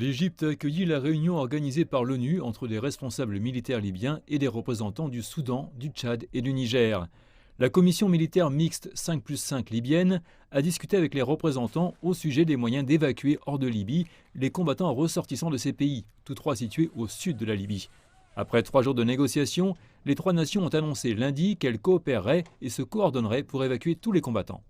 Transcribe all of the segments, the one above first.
L'Égypte a accueilli la réunion organisée par l'ONU entre des responsables militaires libyens et des représentants du Soudan, du Tchad et du Niger. La commission militaire mixte 5+5 libyenne a discuté avec les représentants au sujet des moyens d'évacuer hors de Libye les combattants ressortissants de ces pays, tous trois situés au sud de la Libye. Après 3 jours de négociations, les trois nations ont annoncé lundi qu'elles coopéreraient et se coordonneraient pour évacuer tous les combattants.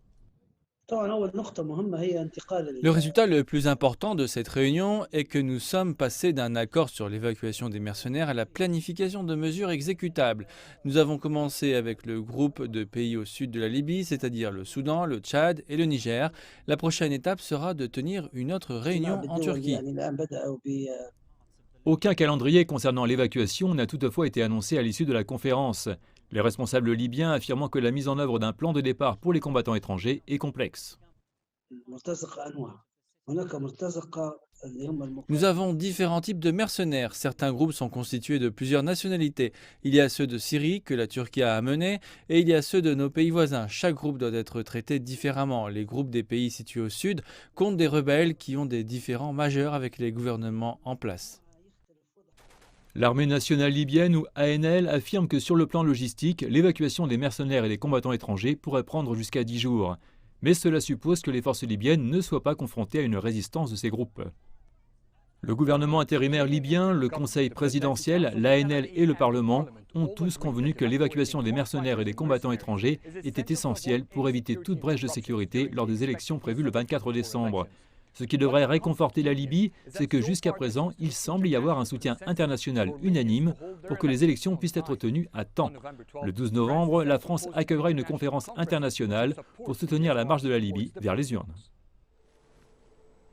Le résultat le plus important de cette réunion est que nous sommes passés d'un accord sur l'évacuation des mercenaires à la planification de mesures exécutables. Nous avons commencé avec le groupe de pays au sud de la Libye, c'est-à-dire le Soudan, le Tchad et le Niger. La prochaine étape sera de tenir une autre réunion en Turquie. Aucun calendrier concernant l'évacuation n'a toutefois été annoncé à l'issue de la conférence. Les responsables libyens affirmant que la mise en œuvre d'un plan de départ pour les combattants étrangers est complexe. Nous avons différents types de mercenaires. Certains groupes sont constitués de plusieurs nationalités. Il y a ceux de Syrie que la Turquie a amenés et il y a ceux de nos pays voisins. Chaque groupe doit être traité différemment. Les groupes des pays situés au sud comptent des rebelles qui ont des différends majeurs avec les gouvernements en place. L'armée nationale libyenne ou ANL affirme que sur le plan logistique, l'évacuation des mercenaires et des combattants étrangers pourrait prendre jusqu'à 10 jours. Mais cela suppose que les forces libyennes ne soient pas confrontées à une résistance de ces groupes. Le gouvernement intérimaire libyen, le conseil présidentiel, l'ANL et le Parlement ont tous convenu que l'évacuation des mercenaires et des combattants étrangers était essentielle pour éviter toute brèche de sécurité lors des élections prévues le 24 décembre. Ce qui devrait réconforter la Libye, c'est que jusqu'à présent, il semble y avoir un soutien international unanime pour que les élections puissent être tenues à temps. Le 12 novembre, la France accueillera une conférence internationale pour soutenir la marche de la Libye vers les urnes.